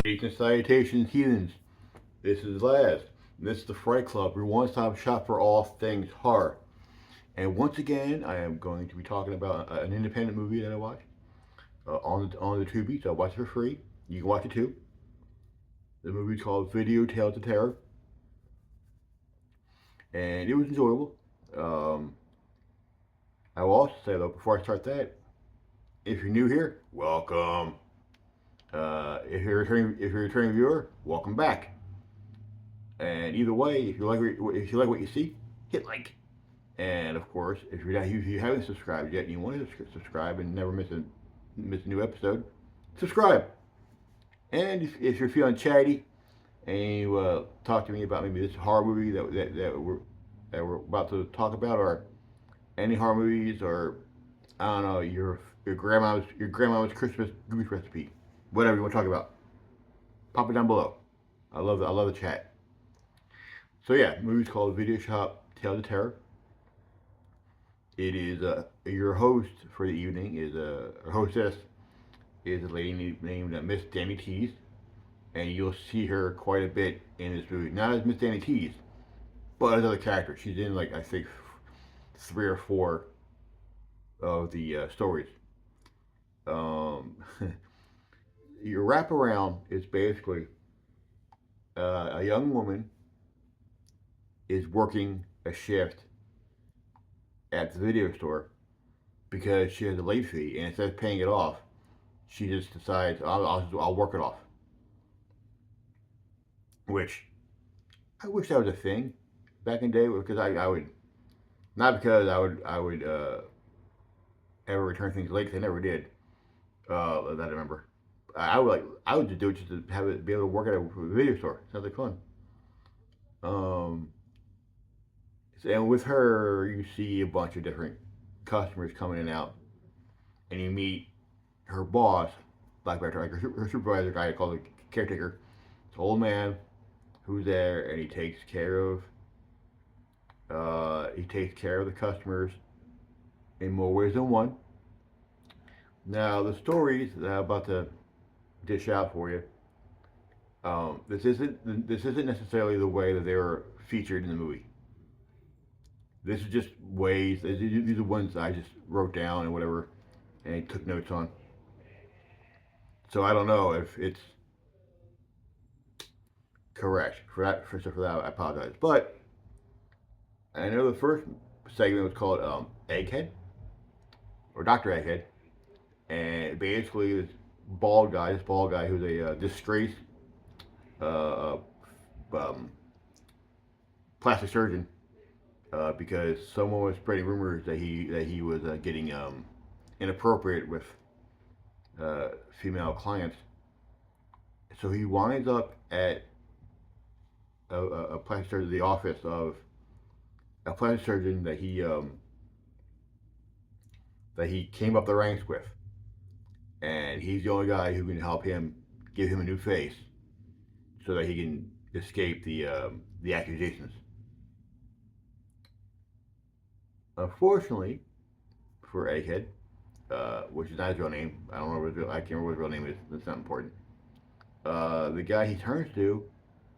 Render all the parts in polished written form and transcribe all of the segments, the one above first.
Greetings and salutations, heathens. This is Laz. And this is the Fright Club, your one-stop shop for all things horror. And once again, I am going to be talking about an independent movie that I watched on the Tubi. So I watched it for free. You can watch it too. The movie is called Video Tales of Terror, and it was enjoyable. Um, I will also say though, before I start that, if you're new here, welcome. If you're a returning viewer, welcome back. And either way, if you like what you see, hit like. And of course, if you haven't subscribed yet and you want to subscribe and never miss a new episode, subscribe. And if you're feeling chatty and you talk to me about maybe this horror movie that we're about to talk about, or any horror movies, or I don't know, your grandma's Christmas goose recipe, whatever you want to talk about, pop it down below. I love the chat. So yeah, the movie's called Video Shop Tales of Terror. It is your host for the evening is a hostess is a lady named Miss Danny Tease, and you'll see her quite a bit in this movie. Not as Miss Danny Tease, but as other characters. She's in like I think three or four of the stories. Um, your wraparound is basically a young woman is working a shift at the video store because she has a late fee, and instead of paying it off, she just decides I'll work it off. Which I wish that was a thing back in the day, because I would not because I would ever return things late, because I never did. That I remember. I would just do it just to have it be able to work at a video store. Sounds like fun. Um, and with her, you see a bunch of different customers coming in and out, and you meet her boss, like her supervisor guy called the caretaker. It's an old man who's there, and he takes care of the customers in more ways than one. Now the stories that I'm about to dish out for you, this isn't necessarily the way that they were featured in the movie. This is just ways. These are ones I just wrote down and whatever, and took notes on. So I don't know if it's correct for that. I apologize, but I know the first segment was called Egghead or Doctor Egghead, and basically this bald guy who's a disgraced uh, um, plastic surgeon, because someone was spreading rumors that he was getting inappropriate with female clients. So he winds up at a plastic surgeon, the office of a plastic surgeon that he came up the ranks with, and he's the only guy who can help him give him a new face so that he can escape the accusations. Unfortunately for Egghead, which is not his real name, I can't remember what his real name is. That's not important. The guy he turns to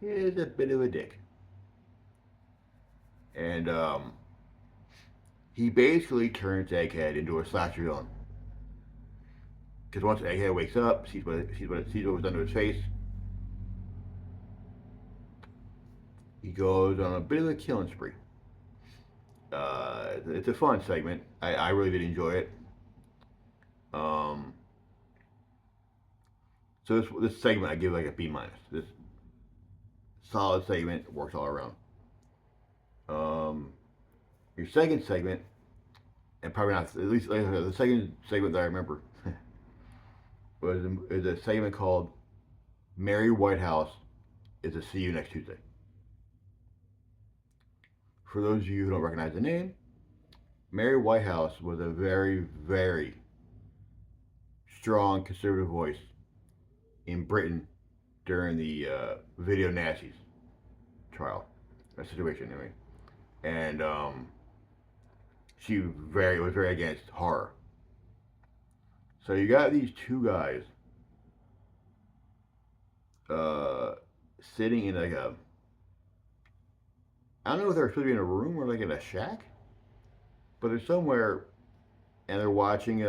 is a bit of a dick, and he basically turns Egghead into a slasher villain. Because once Egghead wakes up, sees what was under his face, he goes on a bit of a killing spree. It's a fun segment. I really did enjoy it. Um, so this segment I give like a B minus. This solid segment, works all around. Um, your second segment, and probably not at least the second segment that I remember is a segment called "Mary Whitehouse is a See You Next Tuesday." For those of you who don't recognize the name, Mary Whitehouse was a very, very strong conservative voice in Britain during the video Nazis trial, situation anyway, and she was very against horror. So you got these two guys uh, sitting in like I don't know if they're supposed to be in a room or like in a shack, but they're somewhere and they're watching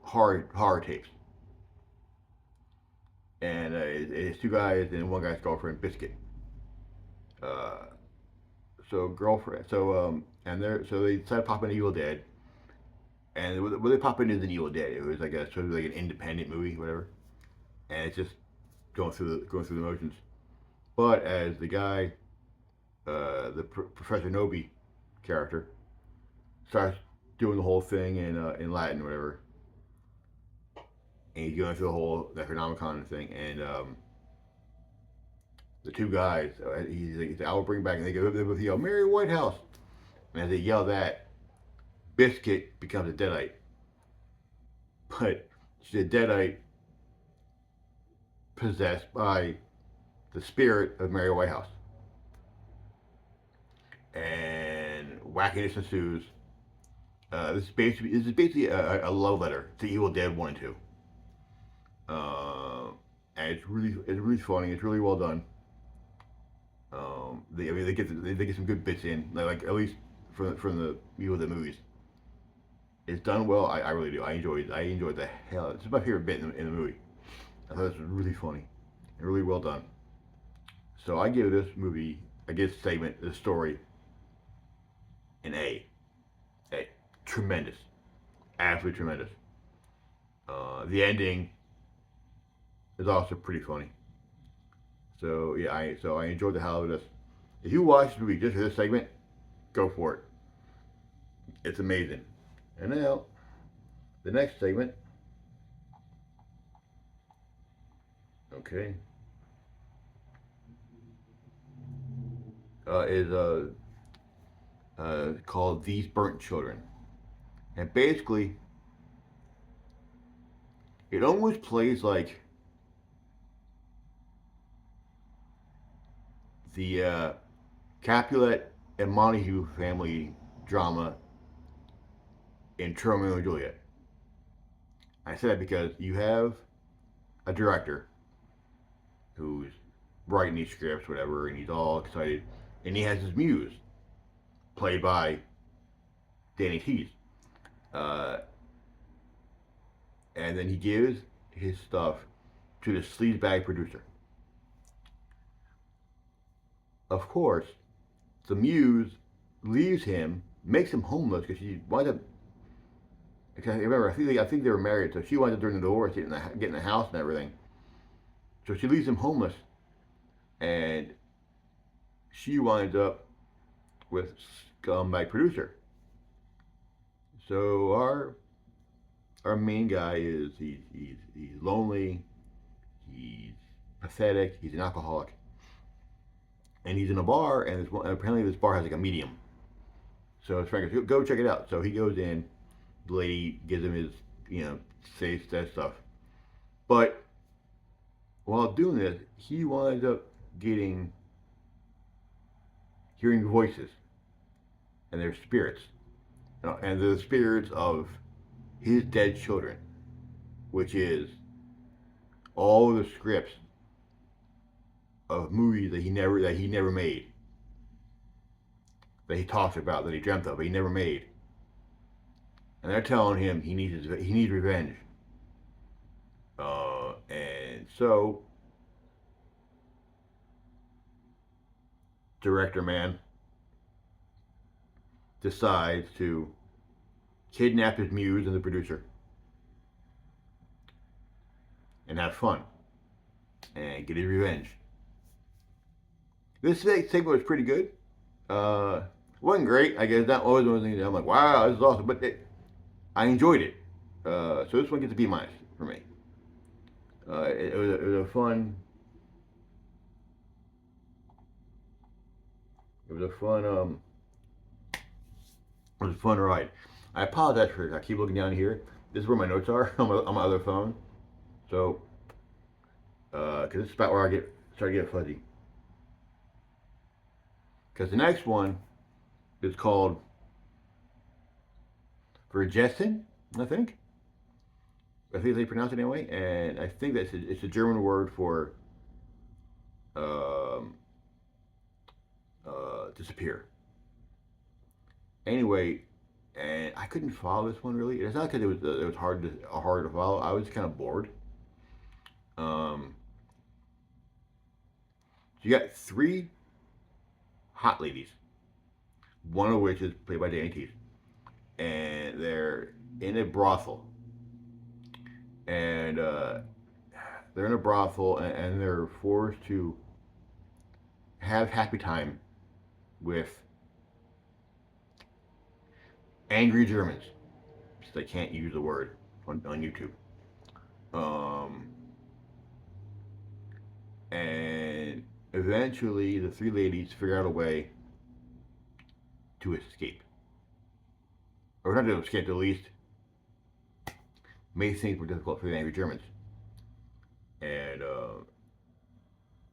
horror tapes. And it's two guys and one guy's girlfriend, Biscuit. Uh, so girlfriend, and they decided to pop in Evil Dead, and what they pop in is an Evil Dead. It was like a sort of like an independent movie, whatever, and it's just going through the motions. But as the guy, Professor Nobi character, starts doing the whole thing in Latin, or whatever, and he's going through the whole Necronomicon thing, and the two guys, he's like, I will bring back, and they both yell, Mary Whitehouse. And as they yell that, Biscuit becomes a Deadite. But she's a Deadite possessed by the spirit of Mary Whitehouse. And wackiness ensues. This is basically a love letter to Evil Dead 1 and 2. And it's really funny. It's really well done. They get some good bits in, like at least from the Evil Dead movies. It's done well. I really do. I enjoyed the hell. This is my favorite bit in the movie. I thought this was really funny and really well done. So I give this movie, I give this segment, this story, an A. A. Tremendous. Absolutely tremendous. The ending is also pretty funny. So yeah, I enjoyed the hell out of this. If you watch the movie just for this segment, go for it. It's amazing. And now, the next segment, okay, is called These Burnt Children. And basically, it almost plays like the Capulet and Montague family drama in Romeo and Juliet. I say that because you have a director who's writing these scripts, whatever, and he's all excited, and he has his muse, played by Danny Teese, and then he gives his stuff to the sleazebag producer. Of course, the muse leaves him, makes him homeless because she winds up. I remember, I think they were married, so she winds up during the divorce, getting the house and everything. So she leaves him homeless, and she winds up with scumbag producer. So our main guy is he's lonely, he's pathetic, he's an alcoholic, and he's in a bar, and apparently this bar has like a medium. So his friend goes, go check it out. So he goes in. The lady gives him his, say that stuff. But while doing this, he winds up hearing voices, and they're spirits, and they're the spirits of his dead children, which is all the scripts of movies that he never made, that he talks about, that he dreamt of, but he never made. And they're telling him he needs revenge. And so director man decides to kidnap his muse and the producer and have fun and get his revenge. This segment was pretty good. Wasn't great. I guess that was one of the things that I'm like, wow, this is awesome. But I enjoyed it. So this one gets a B minus for me. It was a fun. It was a fun. It was a fun ride. I apologize for it. I keep looking down here. This is where my notes are on my other phone. So, because this is about where I start to get fuzzy. Because the next one is called Vergessen, I think. I think they pronounce it anyway, and I think it's a German word for um, disappear. Anyway, and I couldn't follow this one really. It's not because it was hard to follow. I was kind of bored. Um, so you got three hot ladies, one of which is played by Danny Teese, and they're in a brothel, and they're in a brothel, and they're forced to have happy time with angry Germans. So they can't use the word on YouTube. Um, and eventually, the three ladies figure out a way to escape, or not to escape, at least make things more difficult for the angry Germans. And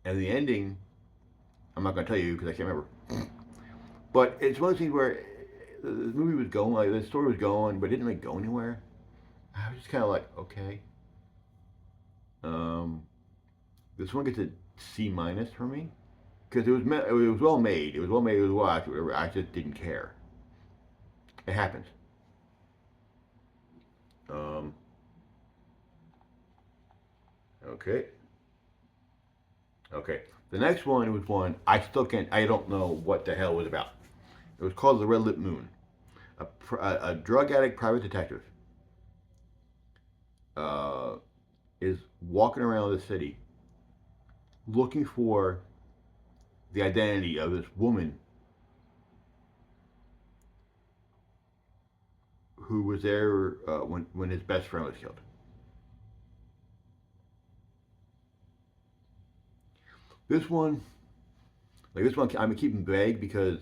the ending, I'm not going to tell you because I can't remember. But it's one of those things where the movie was going, like the story was going, but it didn't really go anywhere. I was just kind of like, okay. Um, this one gets a C minus for me because it was well made. It was well made. It was well acted. Whatever. I just didn't care. It happens. Um, okay. Okay. The next one was one I still can't. I don't know what the hell it was about. It was called The Red Lit Moon. A drug addict private detective uh, is walking around the city looking for the identity of this woman who was there when his best friend was killed. This one, like this one, I'm keeping vague because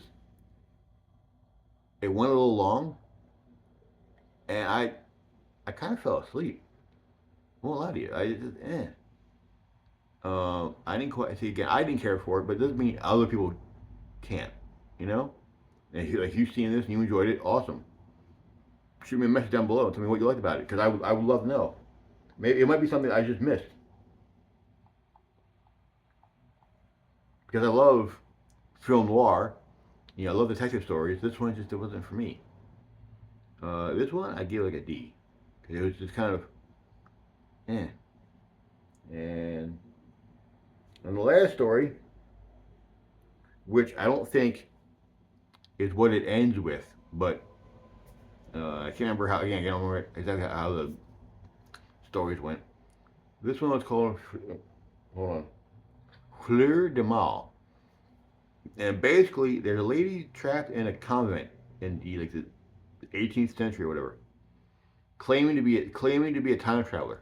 it went a little long, and I kind of fell asleep. I won't lie to you. I just I didn't quite see again. I didn't care for it, but it doesn't mean other people can't. You know, and if you've seen this and you enjoyed it, awesome. Shoot me a message down below and tell me what you liked about it because I would love to know. Maybe it might be something I just missed because I love film noir. You know, I love detective stories. This one just it wasn't for me. This one I give like a D because it was just kind of eh. And the last story, which I don't think is what it ends with, but I can't remember how. Again, I can't remember exactly how the stories went. This one was called hold on, Fleur de Mal, and basically there's a lady trapped in a convent in the 18th century or whatever, claiming to be a time traveler,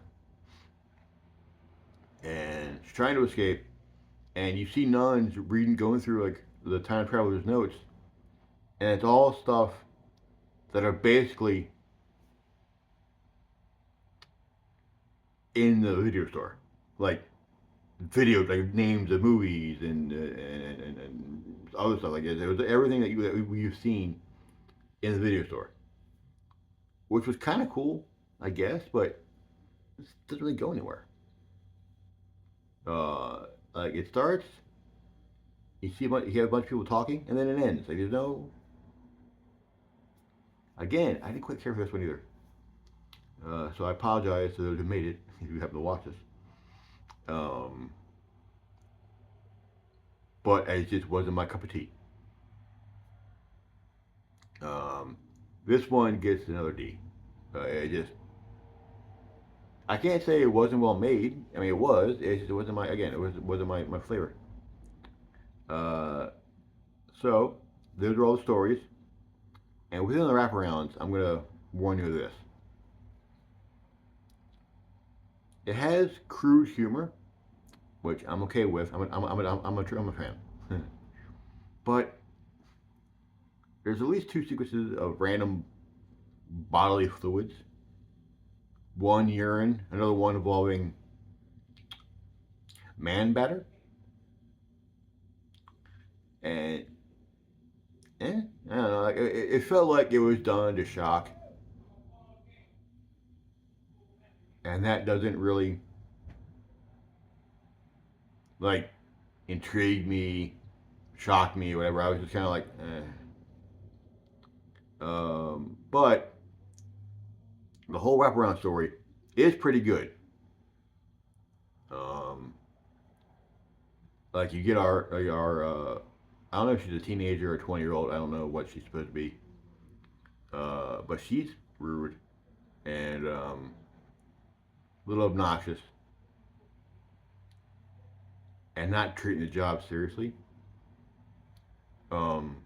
and she's trying to escape. And you see nuns going through like the time traveler's notes, and it's all stuff that are basically in the video store, like video, like names of movies and other stuff like that. It was everything that you've seen in the video store, which was kind of cool, I guess, but it doesn't really go anywhere. Uh, like it starts, you have a bunch of people talking, and then it ends. Like there's no. Again, I didn't quite care for this one either. So I apologize to those who made it if you happen to watch this. Um, but it just wasn't my cup of tea. Um, this one gets another D. It just I can't say it wasn't well made. I mean, it was. It wasn't my again. Wasn't my flavor. Uh, so those are all the stories. And within the wraparounds, I'm gonna warn you of this. It has crude humor, which I'm okay with. I'm a fan. But there's at least two sequences of random bodily fluids. One urine, another one involving man and I don't know. Like, it felt like it was done to shock, and that doesn't really like intrigued me, shocked me, whatever. I was just kind of like, eh. But the whole wraparound story is pretty good. Um, like you get I don't know if she's a teenager or a 20-year-old. I don't know what she's supposed to be. But she's rude and a little obnoxious and not treating the job seriously. Um,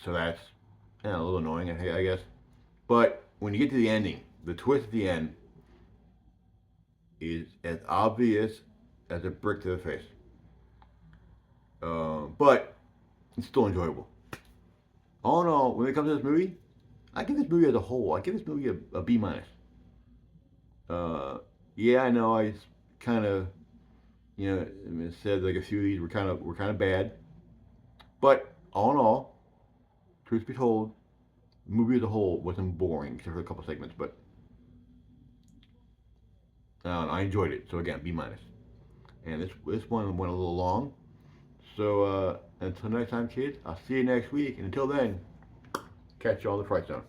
so that's a little annoying, I guess. But when you get to the ending, the twist at the end is as obvious as a brick to the face. But it's still enjoyable. All in all, when it comes to this movie, I give this movie as a whole, I give this movie a B minus. Uh, yeah, I know I kind of, it said like a few of these were kind of bad, but all in all, truth be told, the movie as a whole wasn't boring except for a couple segments, but I enjoyed it. So again, B minus. And this one went a little long. So until next time, kids, I'll see you next week. And until then, catch you on the Fright Zone.